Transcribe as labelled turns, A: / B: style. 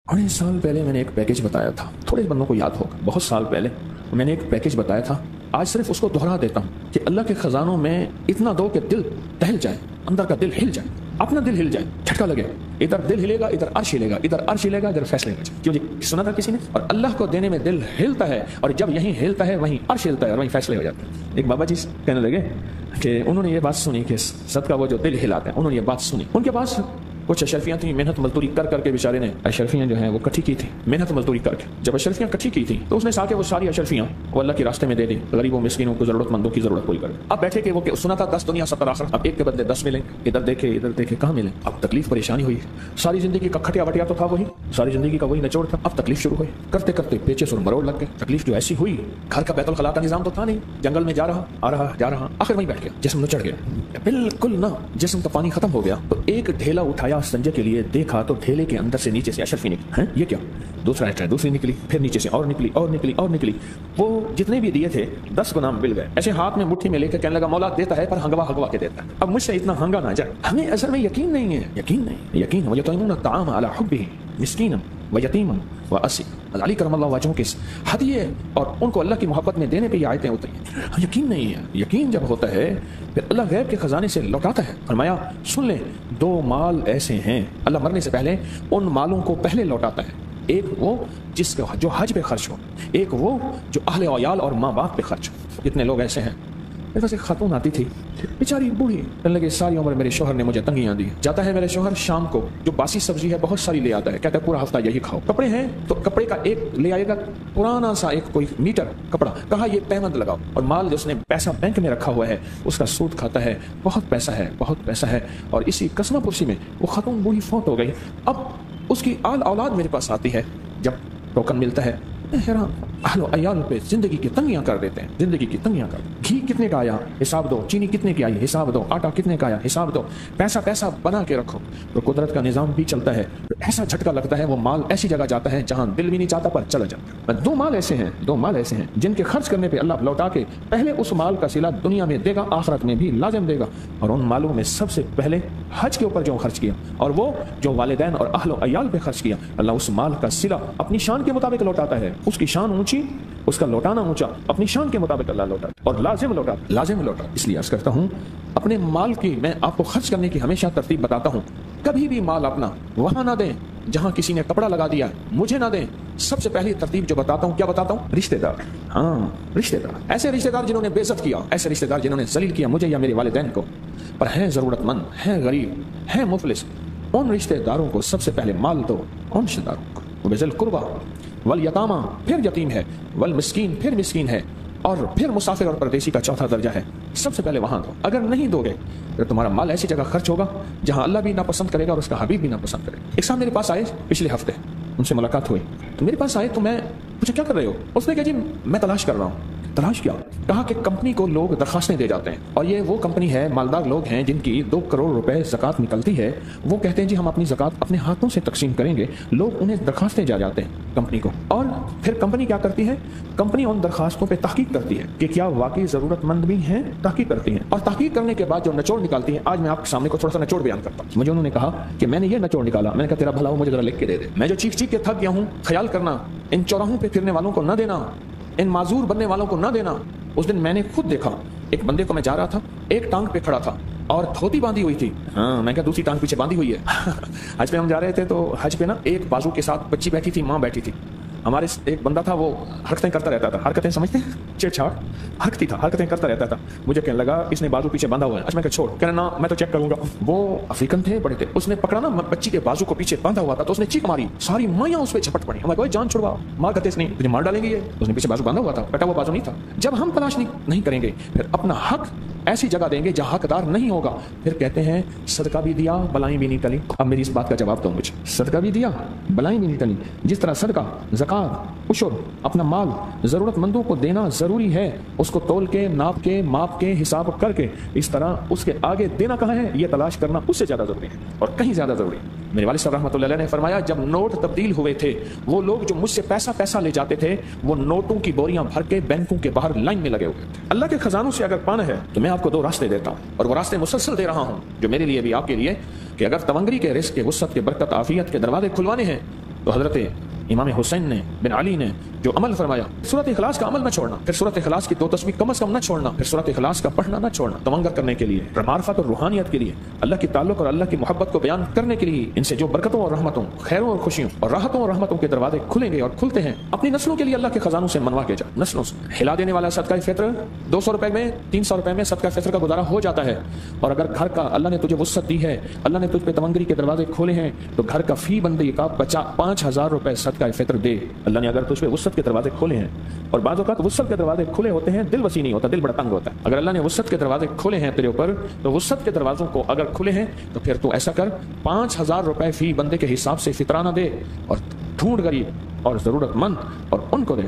A: बड़े साल पहले मैंने एक पैकेज बताया था, थोड़े बंदों को याद होगा, बहुत साल पहले मैंने एक पैकेज बताया था। आज सिर्फ उसको दोहरा देता हूँ कि अल्लाह के खजानों में इतना दो कि दिल टहल जाए, अंदर का दिल हिल जाए, अपना दिल हिल जाए, झटका लगे, इधर दिल हिलेगा, इधर अर्श हिलेगा, इधर अर्श हिलेगा, इधर फैसले हो जाए। क्यों जी, सुना था किसी ने? और अल्लाह को देने में दिल हिलता है, और जब यहीं हिलता है वहीं अर्श हिलता है और वहीं फैसले हो जाते हैं। एक बाबा जी कहने लगे कि उन्होंने ये बात सुनी कि सदका वो जो दिल हिलाते हैं, उन्होंने ये बात सुनी। उनके पास कुछ अशरफियाँ थी, मेहनत मजदूरी कर करके बेचारे ने अशरफियाँ जो हैं वो इकट्ठी की थी, मेहनत मजदूरी करके। जब अशरफियाँ इकट्ठी की थी तो उसने साके वो सारी अशरफियाँ वो अल्लाह के रास्ते में दे दी, गरीबों मिस्किनों को, जरूरतमंदों की जरूरत पूरी कर। अब बैठे के वो सुना था 10 दुनिया 70 आखिरत, अब एक के बदले 10 मिले, इधर देखे कहाँ मिले। अब तकलीफ परेशानी हुई, सारी जिंदगी का खटिया वटिया तो था वही, सारी जिंदगी का वही निचोड़ था। अब तकलीफ शुरू हुई, करते करते पेचे सुर मरोड़ लग गए। तकलीफ जो ऐसी हुई, घर का बैतुल खला का निजाम तो था नहीं, जंगल में जा रहा आ रहा जा रहा, आखिर वहीं बैठ गया, जिस्म न चढ़ गया, बिल्कुल ना, जिस्म का पानी खत्म हो गया। तो एक ढेला उठाया संजय के लिए, देखा तो ढेले के अंदर से नीचे से अशरफी निकली। हैं ये क्या? दूसरा एक्स्ट्रा, दूसरी निकली, फिर नीचे से और निकली और निकली और निकली। वो जितने भी दिए थे 10 गुना मिल गए। ऐसे हाथ में मुट्ठी में लेकर कहने लगा, मौला देता है पर हंगवा हंगवा के देता है, अब मुझसे इतना हंगा ना जाए। हमें असल में यकीन नहीं है, यकीन है। वयतईमून अत्ताअम अला हुब्बिही मिस्कीनन व यतीमन व असीर। अली करमल्लाहु वजहहु के हदिये और उनको अल्लाह की मोहब्बत में देने पे ये आयतें उतरी हैं। यकीन नहीं है। यकीन जब होता है फिर अल्लाह गैब के खजाने से लौटाता है। फरमाया, सुन ले, 2 माल ऐसे हैं, अल्लाह मरने से पहले उन मालों को पहले लौटाता है। एक वो जिसका जो हज पे खर्च हो, एक वो जो अहले औयाल और माँ बाप पे खर्च हो। कितने लोग ऐसे हैं। मेरे पास एक खातून आती थी, बेचारी बूढ़ी, कहने लगे सारी उम्र मेरे शोहर ने मुझे तंगियां दी। जाता है मेरे शोहर शाम को, जो बासी सब्जी है बहुत सारी ले आता है, कहता है पूरा हफ्ता यही खाओ। कपड़े हैं तो कपड़े का एक ले आएगा, पुराना सा एक कोई मीटर कपड़ा, कहा ये पैबंद लगाओ। और माल जो उसने पैसा बैंक में रखा हुआ है उसका सूद खाता है, बहुत पैसा है, बहुत पैसा है। और इसी कसमा पुरसी में वो खातून बूढ़ी फौत हो गई। अब उसकी आल औलाद मेरे पास आती है, जब टोकन मिलता है, हैरान, अहलो अयाल पे जिंदगी की तंगियां कर देते हैं, जिंदगी की तंगियां कर। घी कितने का आया, हिसाब दो, चीनी कितने की आई, हिसाब दो, आटा कितने का आया, हिसाब दो, पैसा बना के रखो। तो कुदरत का निजाम भी चलता है, ऐसा झटका लगता है, वो माल ऐसी जगह जाता है जहां दिल भी नहीं चाहता पर चला जाता है। 2 माल ऐसे हैं जिनके खर्च करने पे अल्लाह लौटा के पहले उस माल का सिला दुनिया में देगा, आखिरत में भी लाजिम देगा। और उन मालों में सबसे पहले हज के ऊपर जो खर्च किया, और वो जो वालिदैन और अहलो अयाल पे खर्च किया, अल्लाह उस माल का सिला अपनी शान के मुताबिक लौटाता है। उसकी शान ऊंची, उसका लौटाना ऊंचा, अपनी शान के मुताबिक अल्लाह लौटाता और लाजिम लौटा। इसलिए अर्ज करता हूं, अपने माल की मैं आपको खर्च करने की हमेशा तरतीब बताता हूं। कभी भी माल अपना वहां ना दें जहां किसी ने कपड़ा लगा दिया, मुझे ना दें। सबसे पहली तरतीब जो बताता हूं, क्या बताता हूं? रिश्तेदार, हाँ रिश्तेदार, ऐसे रिश्तेदार जिन्होंने बेइज्जत किया, ऐसे रिश्तेदार जिन्होंने जलील किया मुझे या मेरे वालिदैन को, पर हैं जरूरतमंद, हैं गरीब, हैं मुफलिस, उन रिश्तेदारों को सबसे पहले माल दो। उन रिश्तेदारों को बिज़िल कुर्बा वल यतामा, फिर यतीम है, वल मिस्कीन, फिर मिस्कीन है, और फिर मुसाफिर और परदेसी का चौथा दर्जा है। सबसे पहले वहां दो। अगर नहीं दोगे तो तुम्हारा माल ऐसी जगह खर्च होगा जहां अल्लाह भी नापसंद करेगा और उसका हबीब भी नापसंद करेगा। एक साहब मेरे पास आए पिछले हफ्ते, उनसे मुलाकात हुई, तो मेरे पास आए तो मैं पूछा क्या कर रहे हो? उसने कहा जी मैं तलाश कर रहा हूँ। तलाश क्या? कहा कि कंपनी को लोग दरखास्तें दे जाते हैं, और ये वो कंपनी है, मालदार लोग हैं जिनकी 2 करोड़ रुपए ज़कात निकलती है। वो कहते हैं जी हम अपनी ज़कात अपने हाथों से तकसीम करेंगे। लोग उन्हें दरखास्तें जा जाते हैं कंपनी को, और फिर कंपनी क्या करती है? कंपनी उन दरखास्तों पे तहकीक करती है कि क्या वाकई ज़रूरतमंद भी हैं, तहकीक करती है, और तहकीक करने के बाद जो निचोड़ निकालती है, आज मैं आपके सामने को थोड़ा सा निचोड़ बयान करता हूँ। मुझे उन्होंने कहा कि मैंने ये निचोड़ निकाला, मैंने कहा तेरा भला हो, मुझे जरा लिख के दे दे। मैं जो चीख के थक गया हूँ, ख्याल करना, इन चौराहों पे फिरने वालों को न देना, इन माजूर बनने वालों को न देना। उस दिन मैंने खुद देखा, एक बंदे को मैं जा रहा था, एक टांग पे खड़ा था और धोती बांधी हुई थी। हाँ, मैं क्या दूसरी टांग पीछे बांधी हुई है। हज पे हम जा रहे थे, तो हज पे ना एक बाजू के साथ बच्ची बैठी थी, माँ बैठी थी। हमारे एक बंदा था, वो हरकतें करता रहता था, हरकतें समझते हैं, छेड़छाड़, हरकतें करता रहता था। मुझे कहने लगा इसने बाजू पीछे बांधा हुआ है। अच्छा मैं कहा छोड़, कहना ना मैं तो चेक करूंगा। वो अफ्रीकन थे, बड़े थे, उसने पकड़ा ना बच्ची के बाजू को पीछे बांधा हुआ था, तो उसने चीख मारी, सारी मायां उस पर झपट पड़ी। हमारे कोई जान छुड़वा, मार करते नहीं, तुझे मार डालेंगे ये। उसने पीछे बाजू बांधा हुआ था, कटा हुआ बाजू नहीं था। जब हम तलाश नहीं करेंगे, फिर अपना हक ऐसी जगह देंगे जहां हकदार नहीं होगा, फिर कहते हैं सदका भी दिया बलाएं भी नहीं टली। अब मेरी इस बात का जवाब दो मुझे, सदका भी दिया बलाएं भी नहीं टली। जिस तरह सदका, ज़कात, उशर, अपना माल जरूरतमंदों को देना जरूरी है, उसको तोल के, नाप के, माप के, हिसाब करके, इस तरह उसके आगे देना कहाँ है, ये तलाश करना उससे ज्यादा जरूरी है, और कहीं ज्यादा जरूरी है। मेरे वालिद साहब रहमतुल्लाह अलैह ने फरमाया, जब नोट तब्दील हुए थे, वो लोग जो मुझसे पैसा ले जाते थे, वो नोटों की बोरियां भर के बैंकों के बाहर लाइन में लगे हुए थे। अल्लाह के खजानों से अगर पाना है तो मैं आपको 2 रास्ते देता हूं, और वो रास्ते मुसलसल दे रहा हूं, जो मेरे लिए भी आपके लिए, कि अगर तवंगरी के रिस्क के, वुसअत के, बरकत, आफियत के दरवाजे खुलवाने हैं تو حضرت امام حسین نے بن علی نے جو عمل فرمایا، سورۃ اخلاص کا عمل نہ چھوڑنا، پھر سورۃ اخلاص کی 2 تسبیح کم از کم نہ چھوڑنا، پھر سورۃ اخلاص کا پڑھنا نہ چھوڑنا، تمنگر کرنے کے لیے، معرفت اور روحانیت کے لیے، اللہ کی تعلق اور اللہ کی محبت کو بیان کرنے کے لیے، ان سے جو برکتوں اور رحمتوں، خیروں اور خوشیوں اور راحتوں اور رحمتوں کے دروازے کھلیں گے اور کھلتے ہیں، اپنی نسلوں کے لیے اللہ کے خزانوں سے منوا کے جا، نسلوں سے ہلا دینے والا صدقہ فطر 200 روپے میں 300 روپے میں صدقہ فطر کا گزارا ہو جاتا ہے، اور اگر گھر کا اللہ نے تجھے وسعت دی ہے، اللہ نے تجھ پہ تمنگری کے دروازے کھولے ہیں، تو گھر کا فی بندے کا 5000 روپے صدقہ فطر دے۔ اللہ نے اگر تجھ پہ وسعت کے دروازے کھولے ہیں، اور بعض اوقات وسعت کے دروازے کھلے ہوتے ہیں، دل وسیع نہیں ہوتا، دل بڑا تنگ ہوتا ہے، اگر اللہ نے وسعت کے دروازے کھولے ہیں تیرے اوپر، تو وسعت کے دروازوں کو اگر کھلے ہیں تو پھر تو ایسا کر 5000 روپے فی بندے کے حساب سے فطرانہ دے، اور ڈھونڈ غریب اور ضرورت مند اور ان کو دے۔